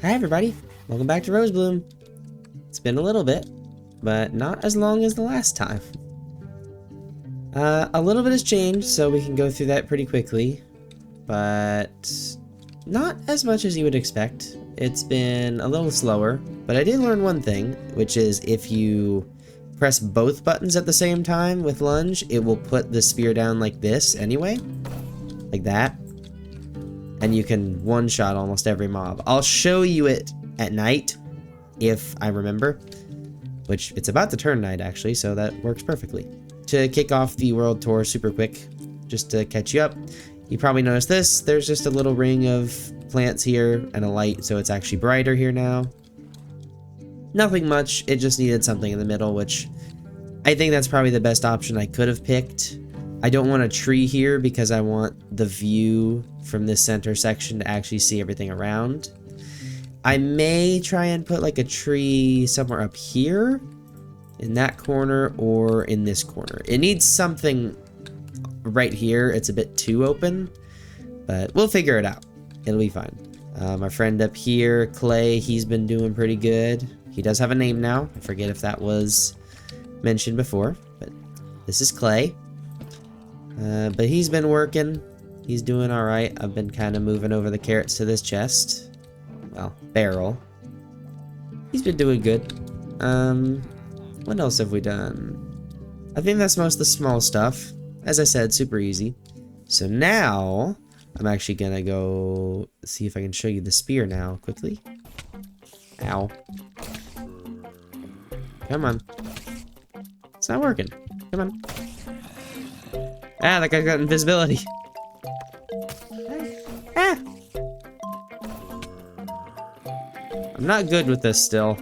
Hi everybody, welcome back to Rosebloom. It's been a little bit, but not as long as the last time. A little bit has changed, so we can go through that pretty quickly, but not as much as you would expect. It's been a little slower, but I did learn one thing, which is if you press both buttons at the same time with lunge, it will put the spear down like this anyway, like that. And you can one-shot almost every mob. I'll show you it at night, if I remember. Which, it's about to turn night, actually, so that works perfectly. To kick off the world tour super quick, just to catch you up, you probably noticed this. There's just a little ring of plants here and a light, so it's actually brighter here now. Nothing much, it just needed something in the middle, which I think that's probably the best option I could have picked. I don't want a tree here because I want the view from this center section to actually see everything around. I may try and put like a tree somewhere up here, in that corner, or in this corner. It needs something right here. It's a bit too open, but we'll figure it out. It'll be fine. My friend up here, Clay, he's been doing pretty good. He does have a name now. I forget if that was mentioned before, but this is Clay. But he's been working. He's doing alright. I've been kind of moving over the carrots to this chest. Well, barrel. He's been doing good. What else have we done? I think that's most of the small stuff. As I said, super easy. So now, I'm actually gonna go see if I can show you the spear now, quickly. Ow. Come on. It's not working. Come on. Ah, that guy got invisibility. Ah! I'm not good with this still.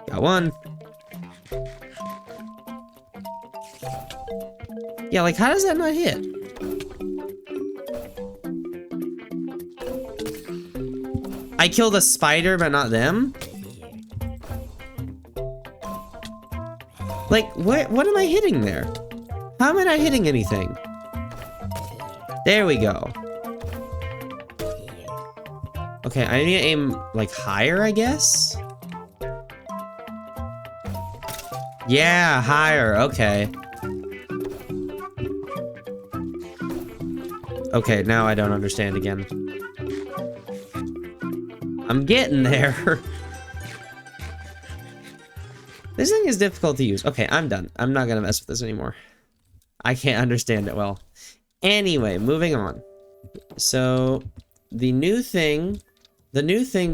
Got one. Yeah, like, how does that not hit? I killed a spider, but not them? Like, what am I hitting there? How am I not hitting anything? There we go. Okay, I need to aim, like, higher, I guess? Yeah, higher, okay. Okay, now I don't understand again. I'm getting there. This thing is difficult to use. Okay, I'm done. I'm not gonna mess with this anymore. I can't understand it well. Anyway, moving on. So, the new thing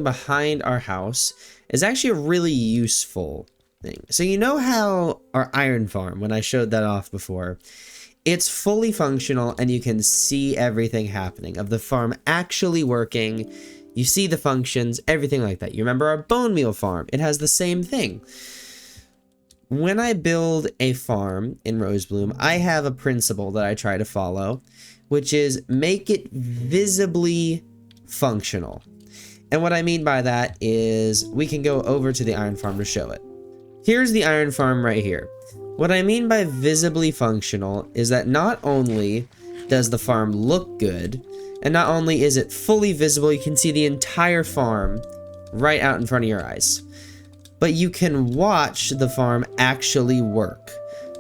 behind our house is actually a really useful thing. So you know how our iron farm, when I showed that off before, it's fully functional and you can see everything happening of the farm actually working. You see the functions, everything like that. You remember our bone meal farm? It has the same thing. When I build a farm in Rosebloom, I have a principle that I try to follow, which is make it visibly functional. And what I mean by that is we can go over to the iron farm to show it. Here's the iron farm right here. What I mean by visibly functional is that not only does the farm look good, and not only is it fully visible, you can see the entire farm right out in front of your eyes, but you can watch the farm actually work.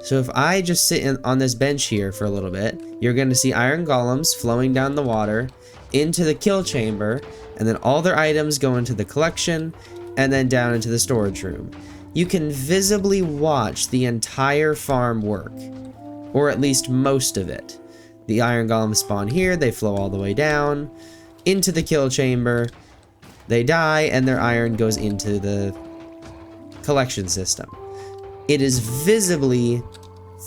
So if I just sit on this bench here for a little bit, you're going to see iron golems flowing down the water into the kill chamber, and then all their items go into the collection, and then down into the storage room. You can visibly watch the entire farm work, or at least most of it. The iron golems spawn here, they flow all the way down into the kill chamber, they die, and their iron goes into the collection system. It is visibly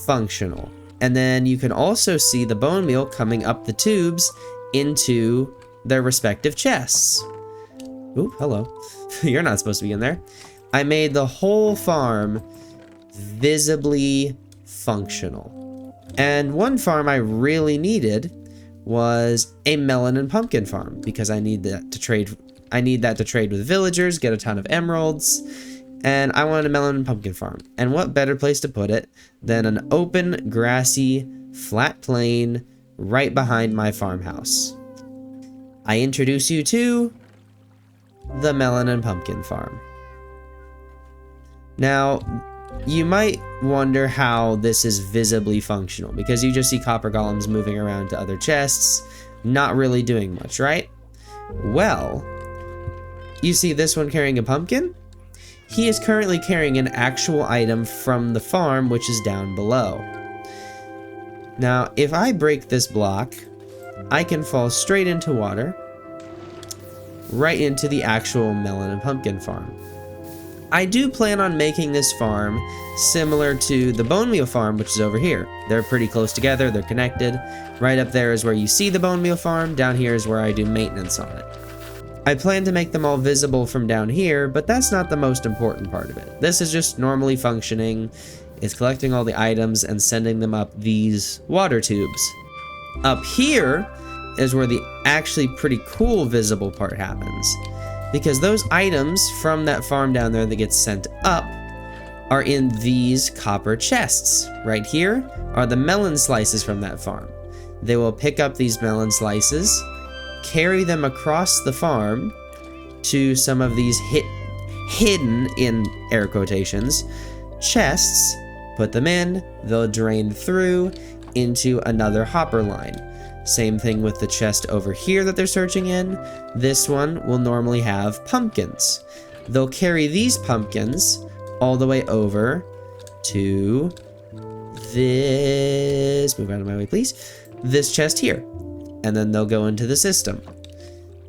functional. And then you can also see the bone meal coming up the tubes into their respective chests. Ooh, hello. You're not supposed to be in there. I made the whole farm visibly functional. And one farm I really needed was a melon and pumpkin farm, because I need that to trade with villagers, get a ton of emeralds, and I wanted a melon and pumpkin farm. And what better place to put it than an open, grassy, flat plain right behind my farmhouse. I introduce you to the Melon and Pumpkin Farm. Now, you might wonder how this is visibly functional, because you just see copper golems moving around to other chests, not really doing much, right? Well, you see this one carrying a pumpkin? He is currently carrying an actual item from the farm, which is down below. Now, if I break this block, I can fall straight into water, right into the actual Melon and Pumpkin farm. I do plan on making this farm similar to the bone meal farm, which is over here. They're pretty close together, they're connected. Right up there is where you see the bone meal farm, down here is where I do maintenance on it. I plan to make them all visible from down here, but that's not the most important part of it. This is just normally functioning. It's collecting all the items and sending them up these water tubes. Up here is where the actually pretty cool visible part happens, because those items from that farm down there that gets sent up are in these copper chests. Right here are the melon slices from that farm. They will pick up these melon slices, carry them across the farm to some of these hidden, in air quotations, chests, put them in, they'll drain through into another hopper line. Same thing with the chest over here that they're searching in. This one will normally have pumpkins. They'll carry these pumpkins all the way over to this, move out of my way please, this chest here. And then they'll go into the system.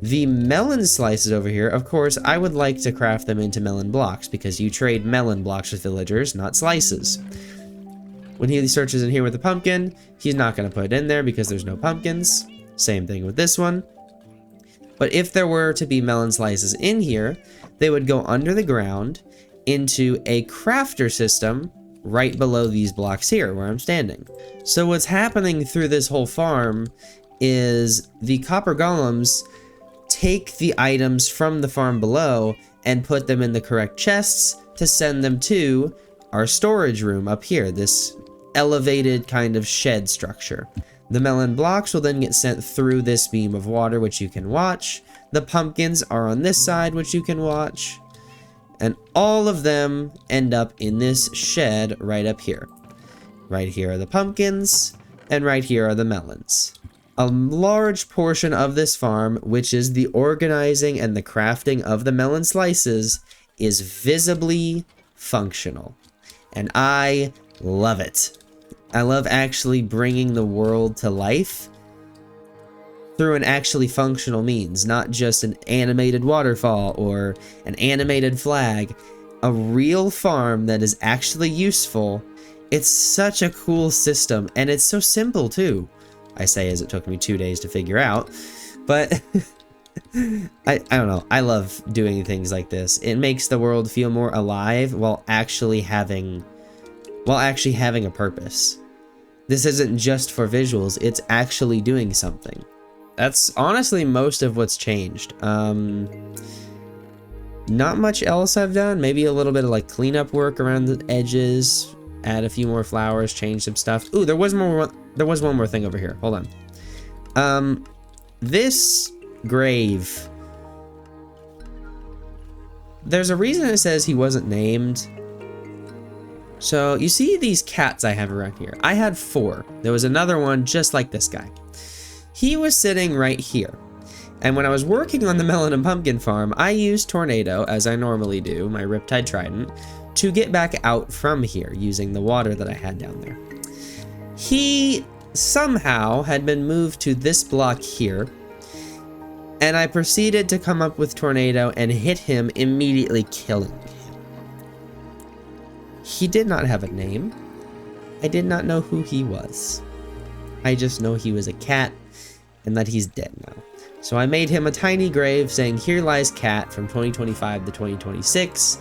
The melon slices over here, of course, I would like to craft them into melon blocks, because you trade melon blocks with villagers, not slices. When he searches in here with a pumpkin, he's not going to put it in there because there's no pumpkins. Same thing with this one. But if there were to be melon slices in here, they would go under the ground into a crafter system right below these blocks here where I'm standing. So what's happening through this whole farm is the copper golems take the items from the farm below and put them in the correct chests to send them to our storage room up here, this elevated kind of shed structure. The melon blocks will then get sent through this beam of water, which you can watch. The pumpkins are on this side, which you can watch. And all of them end up in this shed right up here. Right here are the pumpkins, and right here are the melons. A large portion of this farm, which is the organizing and the crafting of the melon slices, is visibly functional. And I love it. I love actually bringing the world to life through an actually functional means, not just an animated waterfall or an animated flag. A real farm that is actually useful. It's such a cool system, and it's so simple too. I say as it took me 2 days to figure out, but I don't know. I love doing things like this. It makes the world feel more alive while actually having a purpose. This isn't just for visuals, it's actually doing something. That's honestly most of what's changed. Not much else I've done. Maybe a little bit of like cleanup work around the edges, add a few more flowers, change some stuff. Ooh, there was one more thing over here. Hold on. This grave. There's a reason it says he wasn't named. So you see these cats I have around here. I had 4. There was another one just like this guy. He was sitting right here. And when I was working on the melon and pumpkin farm, I used Tornado, as I normally do, my Riptide Trident, to get back out from here using the water that I had down there. He somehow had been moved to this block here, and I proceeded to come up with Tornado and hit him, immediately killing him. He did not have a name. I did not know who he was. I just know he was a cat and that he's dead now. So I made him a tiny grave saying, "Here lies cat from 2025 to 2026.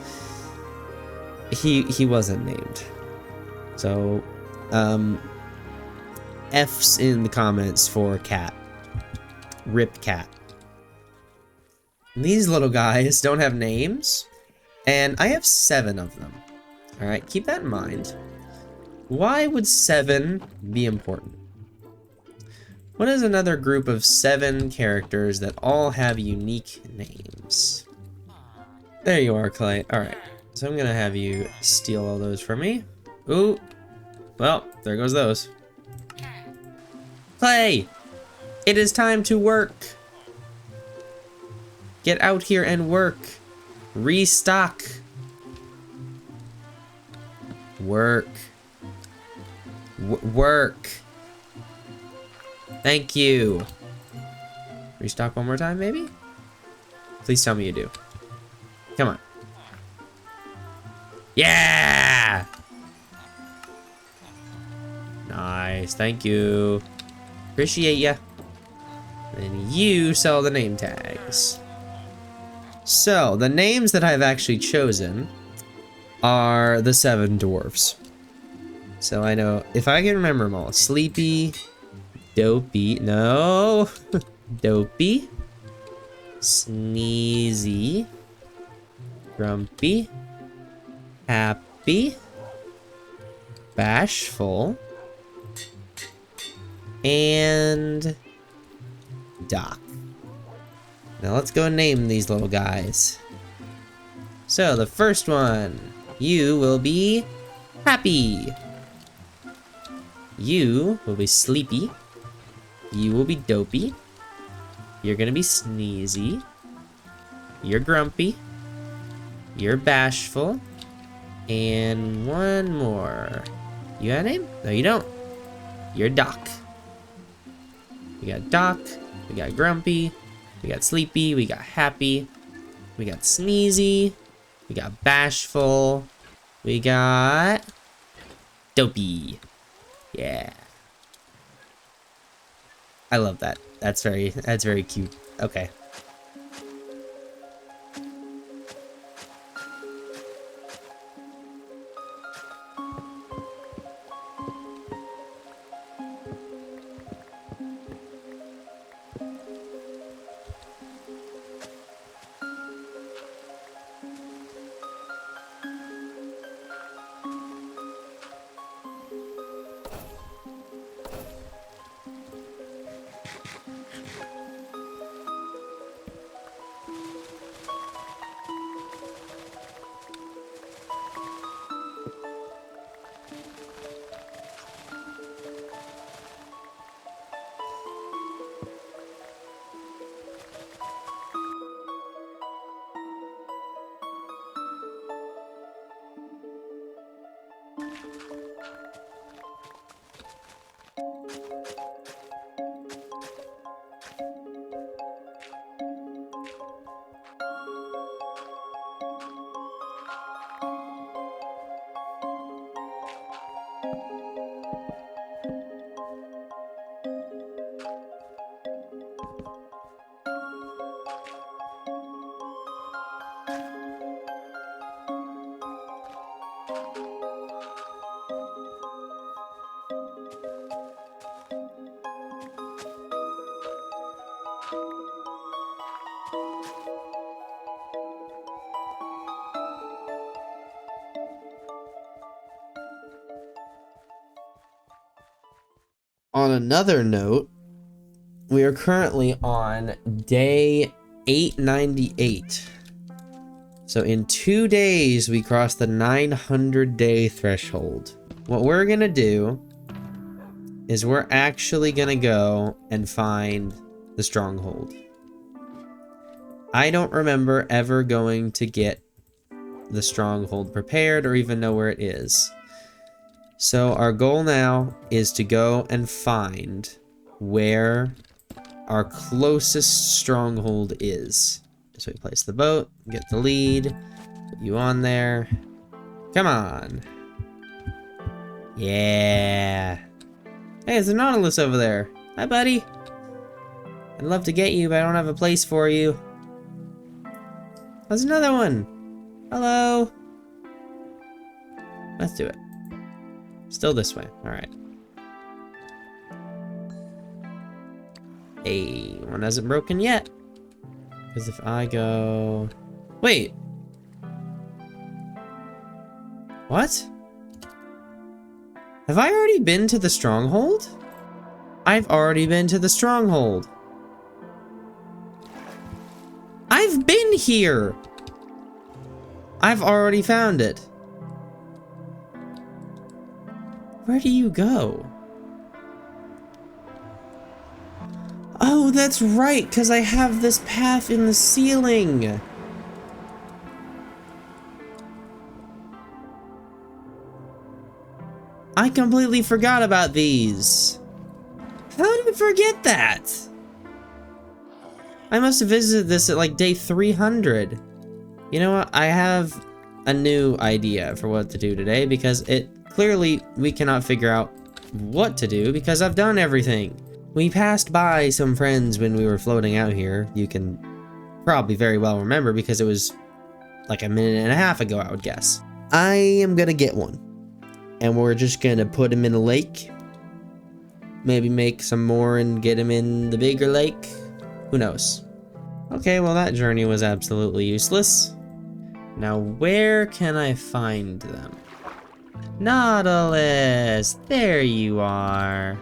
He wasn't named. So, F's in the comments for cat. RIP cat. These little guys don't have names, and I have 7 of them. Alright, keep that in mind. Why would 7 be important? What is another group of 7 characters that all have unique names? There you are, Clay. Alright, so I'm gonna have you steal all those from me. Ooh, well, there goes those. Clay! It is time to work! Get out here and work! Restock! Work. Work! Thank you! Restock one more time, maybe? Please tell me you do. Come on. Yeah! Nice, thank you. Appreciate ya. And you sell the name tags. So, the names that I've actually chosen are the 7 dwarves. So I know, if I can remember them all. Sleepy, Dopey, no. Dopey, Sneezy, Grumpy, Happy, Bashful, and Doc. Now let's go and name these little guys. So the first one, you will be Happy. You will be Sleepy. You will be Dopey. You're gonna be Sneezy. You're Grumpy. You're Bashful. And one more. You got a name? No, you don't. You're Doc. We got Doc. We got Grumpy. We got Sleepy. We got Happy. We got Sneezy. We got Bashful. We got Dopey. Yeah. I love that. That's very cute. Okay. On another note, we are currently on day 898. So in 2 days, we cross the 900-day threshold. What we're gonna do is we're actually gonna go and find the stronghold. I don't remember ever going to get the stronghold prepared or even know where it is. So our goal now is to go and find where our closest stronghold is. So we place the boat, get the lead, put you on there. Come on. Yeah. Hey, there's a Nautilus over there. Hi, buddy. I'd love to get you, but I don't have a place for you. There's another one. Hello. Let's do it. Still this way. All right. Hey, one hasn't broken yet. Because if I go... Wait. What? Have I already been to the stronghold? I've already been to the stronghold. I've been here. I've already found it. Where do you go? Oh, that's right, because I have this path in the ceiling. I completely forgot about these. How did I forget that? I must have visited this at like day 300. You know what? I have a new idea for what to do today because clearly we cannot figure out what to do because I've done everything. We passed by some friends when we were floating out here. You can probably very well remember because it was like a minute and a half ago, I would guess. I am gonna get one. And we're just gonna put him in a lake. Maybe make some more and get him in the bigger lake. Who knows? Okay, well that journey was absolutely useless. Now where can I find them? Nautilus! There you are.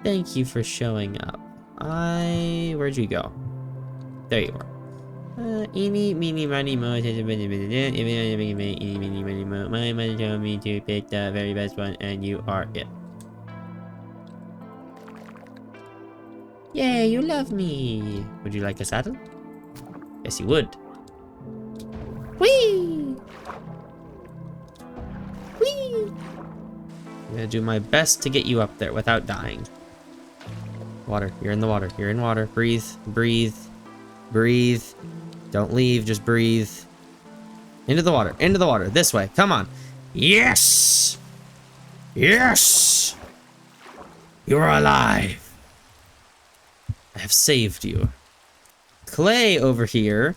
Thank you for showing up. Where'd you go? There you are. Eeny, meeny, miny, mo, eeny, meeny, mo. My mother told me to pick the very best one, and you are it. Yay, you love me. Would you like a saddle? Yes, you would. Whee! Whee! I'm gonna do my best to get you up there without dying. Water, you're in the water, you're in water. Breathe, breathe, breathe. Don't leave, just breathe. Into the water, this way, come on. Yes! Yes! You're alive. I have saved you. Clay over here,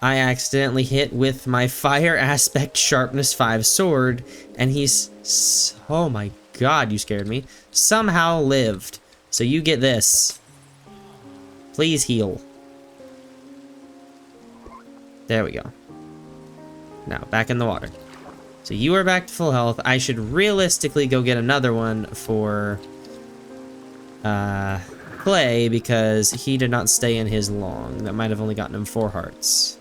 I accidentally hit with my fire aspect sharpness 5 sword, and he's, oh my god, you scared me, somehow lived. So you get this. Please heal. There we go. Now, back in the water. So you are back to full health. I should realistically go get another one for Clay, because he did not stay in his long. That might have only gotten him 4 hearts.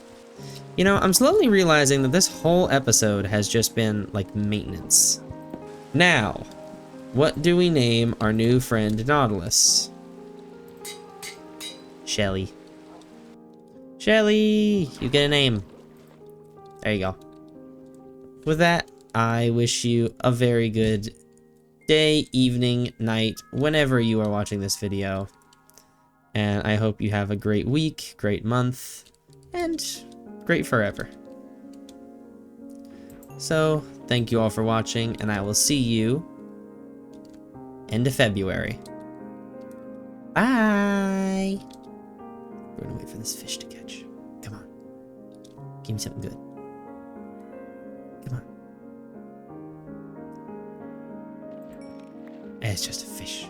You know, I'm slowly realizing that this whole episode has just been, like, maintenance. Now, what do we name our new friend Nautilus? Shelly. Shelly! You get a name. There you go. With that, I wish you a very good day, evening, night, whenever you are watching this video. And I hope you have a great week, great month, and great forever. So, thank you all for watching, and I will see you end of February. Bye! We're gonna wait for this fish to catch. Come on. Give me something good. Come on. It's just a fish.